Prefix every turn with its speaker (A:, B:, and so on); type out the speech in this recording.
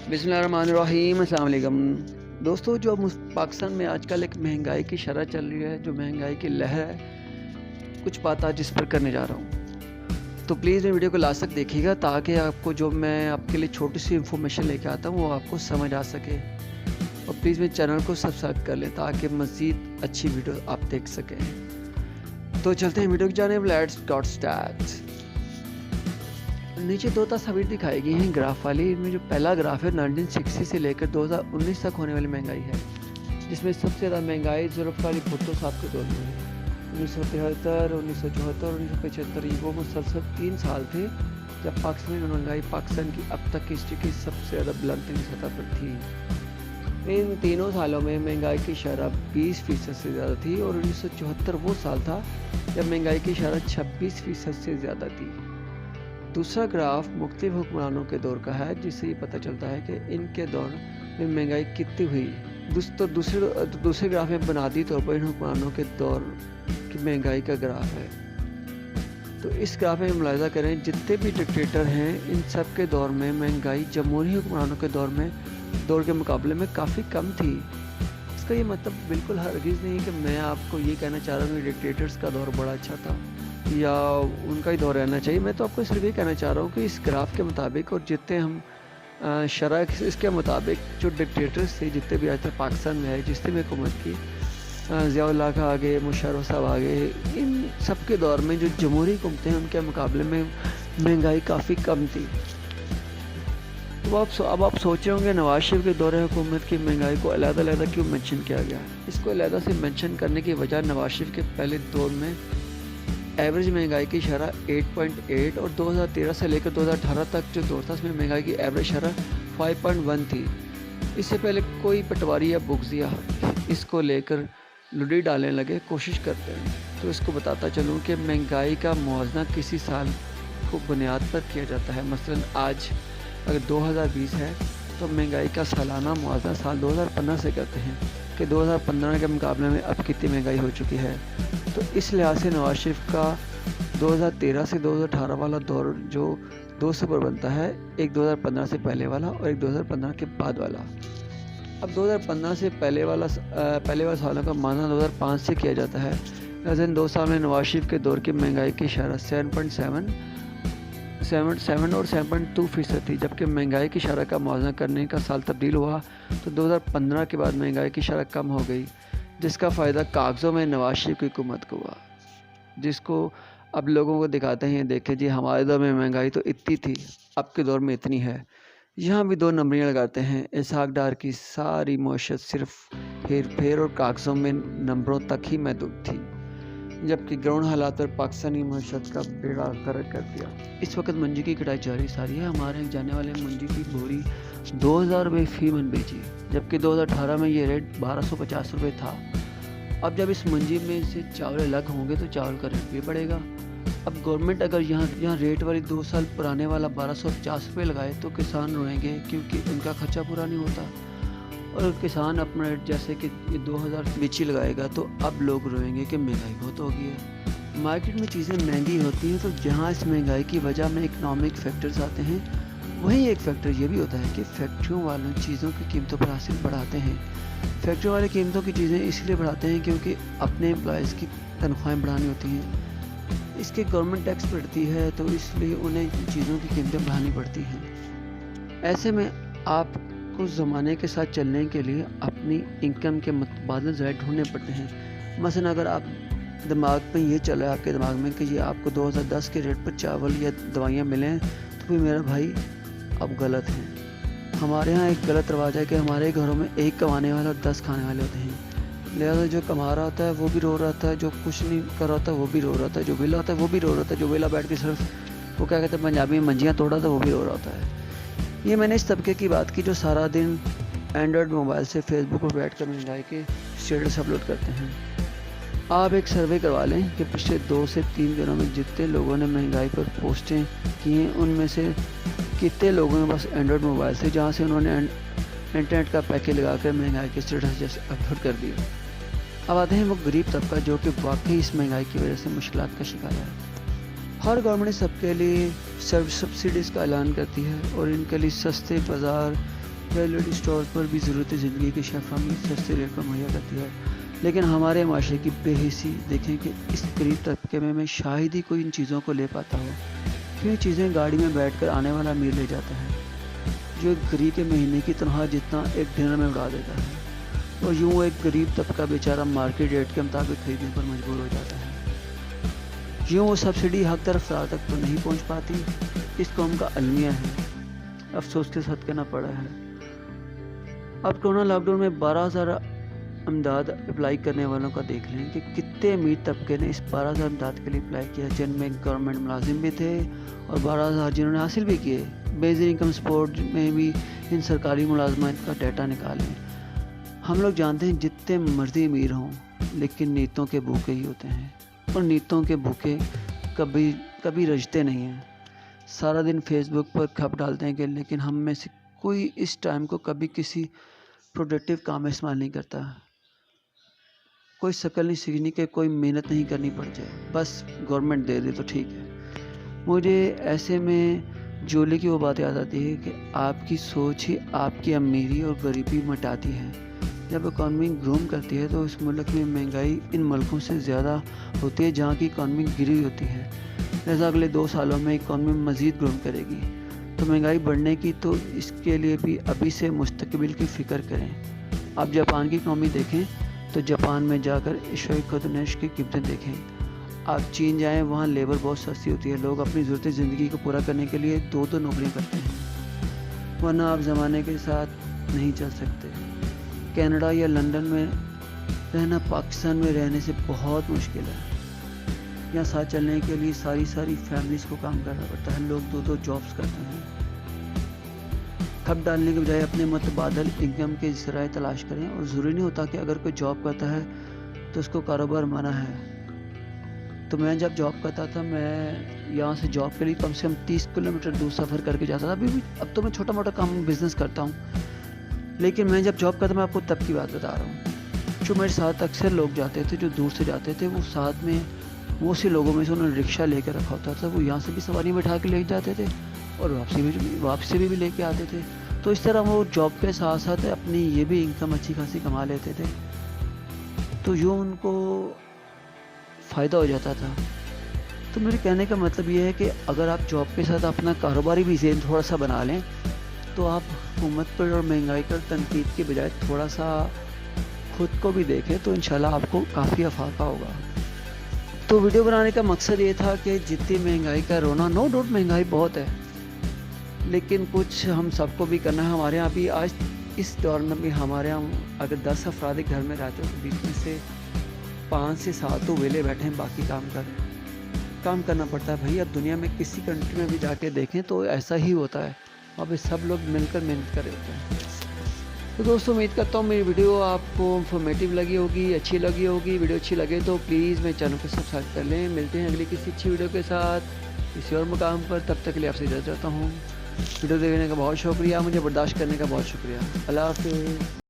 A: बिस्मिल्लाहिर्रहमानिर्रहीम। अस्सलाम वालेकुम दोस्तों। जो पाकिस्तान में आजकल एक महंगाई की शरह चल रही है, जो महंगाई की लहर है, कुछ बात आज इस पर करने जा रहा हूँ। तो प्लीज़ मेरी वीडियो को लास्ट तक देखिएगा ताकि आपको जो मैं आपके लिए छोटी सी इन्फॉर्मेशन लेके आता हूँ वो आपको समझ आ सके। और प्लीज़ मेरे चैनल को सब्सक्राइब कर लें ताकि मज़ीद अच्छी वीडियो आप देख सकें। तो चलते हैं वीडियो की जानिब। Let's got start. नीचे दो तस्वीर दिखाई गई हैं ग्राफ वाली। इनमें जो पहला ग्राफ है 1960 से लेकर 2019 तक होने वाली महंगाई है, जिसमें सबसे ज़्यादा महंगाई ज़ुल्फ़िकार अली भुट्टो साहब के दौर में है। 1973, 1974 और 1975 वो मुसलसल 3 साल थे जब पाकिस्तान में महंगाई पाकिस्तान की अब तक की हिस्ट्री की सबसे ज़्यादा बुलंद सतह पर थी। इन तीनों सालों में महंगाई की शरह 20% से ज़्यादा थी और 1974 वो साल था जब महंगाई की शरह 26% से ज़्यादा थी। दूसरा ग्राफ मुख्तलिफ हुक्मरानों के दौर का है, जिससे ये पता चलता है कि इनके दौर में महंगाई कितनी हुई। दूसरे ग्राफ में बुनियादी तौर पर इन हुक्मरानों के दौर की महंगाई का ग्राफ है। तो इस ग्राफ में मुलाहिजा करें, जितने भी डिक्टेटर हैं इन सब के दौर में महंगाई जमहूरी हुक्मरानों के दौर के मुकाबले में काफ़ी कम थी। इसका ये मतलब बिल्कुल हरगिज़ नहीं कि मैं आपको ये कहना चाह रहा हूँ कि डिक्टेटर्स का दौर बड़ा अच्छा था या उनका ही दौर रहना चाहिए। मैं तो आपको सिर्फ ये कहना चाह रहा हूँ कि इस ग्राफ के मुताबिक और जितने हम शरह इसके मुताबिक जो डिक्टेटर्स थे जितने भी आज तक पाकिस्तान में है, जिसने भी हुकूमत की, ज़ियाउल्लाह का आगे, मुशर्रफ साहब आगे, इन सब के दौर में जो जमहूरी हुकूमतें हैं उनके मुकाबले में महंगाई काफ़ी कम थी। तो अब आप सोचे होंगे नवाज शरीफ के दौर हुकूमत की महंगाई को अलग-अलग क्यों मेंशन किया गया। इसको अलग से मेंशन करने की वजह नवाज शरीफ के पहले दौर में एवरेज महंगाई की शरह 8.8 और 2013 से लेकर 2018 तक जो दौर था उसमें महंगाई की एवरेज शरह 5.1 थी। इससे पहले कोई पटवारी या बुगजिया इसको लेकर लुड़ी डालने लगे कोशिश करते हैं। तो इसको बताता चलूँ कि महंगाई का मुआवजा किसी साल को बुनियाद पर किया जाता है। मसलन आज अगर 2020 है तो महंगाई का सालाना मुआवजा साल 2015 से करते हैं कि 2015 के मुकाबले में अब कितनी महंगाई हो चुकी है। तो इस लिहाज से नवाज शरीफ का 2013 से 2018 वाला दौर जो 2 सूबर बनता है, एक 2015 से पहले वाला और एक 2015 के बाद वाला। अब 2015 से पहले वाला सालों का माना 2005 से किया जाता है। वैसे 2 साल में नवाज शरीफ के दौर की महंगाई की शरह 7.7 और 7.2% थी, जबकि महंगाई की शरह का मुआवजा करने का साल तब्दील हुआ तो 2015 के बाद महंगाई की शरह कम हो गई, जिसका फ़ायदा कागज़ों में नवाज शरीफ की हुकूमत को हुआ, जिसको अब लोगों को दिखाते हैं, देखें जी हमारे दौर में महंगाई तो इतनी थी, अब के दौर में इतनी है। यहाँ भी 2 नंबरियाँ लगाते हैं। इसहाक डार की सारी मईशत सिर्फ हेर फेर और कागज़ों में नंबरों तक ही महदूद थी, जबकि ग्राउंड हालात पर पाकिस्तानी मईशत का बेड़ा गर्क कर दिया। इस वक्त मंजी की कटाई जारी सारी है। हमारे यहाँ जाने वाले मंजी की बोरी 2000 रुपये फ़ी मन बेची, जबकि 2018 में ये रेट 1250 रुपये था। अब जब इस मंजी में से चावल अलग होंगे तो चावल का रेट भी बढ़ेगा। अब गवर्नमेंट अगर यहाँ रेट वाली 2 साल पुराने वाला 1250 रुपये लगाए तो किसान रोएंगे, क्योंकि उनका खर्चा पूरा नहीं होता। और किसान अपना रेट जैसे कि 2000 बेची लगाएगा तो अब लोग रोएंगे कि महंगाई बहुत हो गई है। मार्केट में चीज़ें महंगी होती हैं तो जहाँ इस महंगाई की वजह में इकनॉमिक फैक्टर्स आते हैं, वहीं एक फैक्टर ये भी होता है कि फैक्ट्रियों वाले चीज़ों की कीमतों पर हासिल बढ़ाते हैं। फैक्ट्रियों वाले कीमतों की चीज़ें इसलिए बढ़ाते हैं क्योंकि अपने एम्प्लॉयज़ की तनख्वाहें बढ़ानी होती हैं। इसके गवर्नमेंट टैक्स बढ़ती है तो इसलिए उन्हें चीज़ों की कीमतें बढ़ानी पड़ती हैं। ऐसे में आपको ज़माने के साथ चलने के लिए अपनी इनकम के मुतबादिल ज़राए ढूंढने पड़ते हैं। मसलन अगर आप दिमाग में ये चला है आपके दिमाग में कि ये आपको 2010 के रेट पर चावल या दवाइयाँ मिलें, तो फिर मेरा भाई अब गलत हैं। हमारे यहाँ एक गलत रवाज है कि हमारे घरों में एक कमाने वाला 10 खाने वाले होते हैं। लिहाजा जो कमा रहा होता है वो भी रो रहा था, जो कुछ नहीं कर रहा होता वो भी रो रहा था, जो वेला होता है वो भी रो रहा था, जो वेला बैठ के सिर्फ वो क्या कहते हैं पंजाबी में मंजियाँ तोड़ रहा था वो भी रो रहा होता है। ये मैंने इस तबके की बात की जो सारा दिन एंड्रॉयड मोबाइल से फेसबुक पर बैठ कर महंगाई के स्टेटस अपलोड करते हैं। आप एक सर्वे करवा लें कि पिछले 2 से 3 दिनों में जितने लोगों ने महंगाई पर पोस्टें की हैं उनमें से कितने लोगों के पास एंड्रॉयड मोबाइल से जहाँ से उन्होंने इंटरनेट का पैकेज लगाकर महंगाई के स्टेटस जैसे अपलोड कर दिए। अब आते हैं वो गरीब तबका जो कि वाकई इस महंगाई की वजह से मुश्किलात का शिकार है। हर गवर्नमेंट सबके लिए सब्सिडीज़ का ऐलान करती है और इनके लिए सस्ते बाज़ार ریئلٹی اسٹور پر بھی ضرورت زندگی کی اشیاء سستے ریٹ پر مہیا کرتی ہے، لیکن ہمارے معاشرے کی بے حسی دیکھیں کہ اس غریب طبقے میں شاید ہی کوئی ان چیزوں کو لے پاتا ہو، کیوں یہ چیزیں گاڑی میں بیٹھ کر آنے والا امیر لے جاتا ہے، جو ایک غریب کے مہینے کی تنخواہ جتنا ایک ڈنر میں اڑا دیتا ہے، اور یوں ایک غریب طبقہ بیچارہ مارکیٹ ریٹ کے مطابق خریدنے پر مجبور ہو جاتا ہے۔ یوں وہ سبسڈی حق در افراد تک تو نہیں پہنچ پاتی، اس قوم کا المیہ ہے، افسوس کے ساتھ کہنا پڑا ہے۔ اب کورونا لاک ڈاؤن میں 12,000 امداد اپلائی کرنے والوں کا دیکھ لیں کہ کتنے امیر طبقے نے اس 12,000 امداد کے لیے اپلائی کیا، جن میں گورنمنٹ ملازم بھی تھے اور 12,000 جنہوں نے حاصل بھی کیے۔ بیزر انکم سپورٹ میں بھی ان سرکاری ملازمت کا ڈیٹا نکالیں۔ ہم لوگ جانتے ہیں جتنے مرضی امیر ہوں لیکن نیتوں کے بھوکے ہی ہوتے ہیں، اور نیتوں کے بھوکے کبھی رجتے نہیں ہیں۔ سارا دن فیس بک پر کھپ ڈالتے ہیں کہ لیکن ہم میں سے کوئی اس ٹائم کو کبھی کسی پروڈکٹیو کام میں استعمال نہیں کرتا، کوئی شکل نہیں سیکھنی کہ کوئی محنت نہیں کرنی پڑ جائے، بس گورنمنٹ دے دے تو ٹھیک ہے۔ مجھے ایسے میں جولی کی وہ بات یاد آتی ہے کہ آپ کی سوچ ہی آپ کی امیری اور غریبی مٹاتی ہے۔ جب اکانومی گروم کرتی ہے تو اس ملک میں مہنگائی ان ملکوں سے زیادہ ہوتی ہے جہاں کی اکانومی گری ہوئی ہوتی ہے، لہذا اگلے 2 سالوں میں اکانومی مزید گروم کرے گی، تو مہنگائی بڑھنے کی تو اس کے لیے بھی ابھی سے مستقبل کی فکر کریں۔ آپ جاپان کی اکانومی دیکھیں تو جاپان میں جا کر اشیاء خدمات کی قیمتیں دیکھیں۔ آپ چین جائیں، وہاں لیبر بہت سستی ہوتی ہے، لوگ اپنی ضرورت زندگی کو پورا کرنے کے لیے 2 نوکریاں کرتے ہیں، ورنہ آپ زمانے کے ساتھ نہیں چل سکتے۔ کینیڈا یا لندن میں رہنا پاکستان میں رہنے سے بہت مشکل ہے، یہاں ساتھ چلنے کے لیے ساری فیملیز کو کام کرنا پڑتا ہے، لوگ 2 جابس کرتے ہیں۔ کھپ ڈالنے کے بجائے اپنے متبادل انکم کے ذرائع تلاش کریں، اور ضروری نہیں ہوتا کہ اگر کوئی جاب کرتا ہے تو اس کو کاروبار منع ہے۔ تو میں جب جاب کرتا تھا، میں یہاں سے جاب کے لیے کم سے کم 30 کلومیٹر دور سفر کر کے جاتا تھا۔ اب تو میں چھوٹا موٹا کام بزنس کرتا ہوں، لیکن میں جب جاب کرتا میں آپ کو تب کی بات بتا رہا ہوں۔ جو میرے ساتھ اکثر لوگ جاتے تھے، جو دور سے جاتے تھے، وہ ساتھ میں وہ اسی لوگوں میں سے انہوں نے رکشہ لے کر رکھا ہوتا تھا، وہ یہاں سے بھی سواری بٹھا کے لے جاتے تھے اور واپسی بھی لے کے آتے تھے، تو اس طرح وہ جاب کے ساتھ ساتھ اپنی یہ بھی انکم اچھی خاصی کما لیتے تھے، تو یوں ان کو فائدہ ہو جاتا تھا۔ تو میرے کہنے کا مطلب یہ ہے کہ اگر آپ جاب کے ساتھ اپنا کاروباری بھی ذہن تھوڑا سا بنا لیں تو آپ حکومت پر اور مہنگائی پر تنقید کے بجائے تھوڑا سا خود کو بھی دیکھیں تو انشاءاللہ آپ کو کافی افاقہ ہوگا۔ تو ویڈیو بنانے کا مقصد یہ تھا کہ جتنی مہنگائی کا رونا، نو ڈاؤٹ مہنگائی بہت ہے، لیکن کچھ ہم سب کو بھی کرنا ہے۔ ہمارے یہاں بھی آج اس دور میں بھی ہمارے یہاں اگر 10 افراد گھر میں رہتے ہو تو بیچ میں سے 5 سے 7 تو ویلے بیٹھے ہیں، باقی کام کرنا پڑتا ہے بھائی۔ اب دنیا میں کسی کنٹری میں بھی جا کے دیکھیں تو ایسا ہی ہوتا ہے، وہاں پہ سب لوگ مل کر محنت کر رہے ہوتے ہیں۔ تو دوستوں، امید کرتا ہوں میری ویڈیو آپ کو انفارمیٹیو لگی ہوگی، اچھی لگی ہوگی۔ ویڈیو اچھی لگے تو پلیز میرے چینل کو سبسکرائب کر لیں۔ ملتے ہیں اگلی کسی اچھی ویڈیو کے ساتھ کسی اور مقام پر، تب تک کے لیے آپ سے اجازت چاہتا ہوں۔ ویڈیو دیکھنے کا بہت شکریہ، مجھے برداشت کرنے کا بہت شکریہ۔ اللہ حافظ۔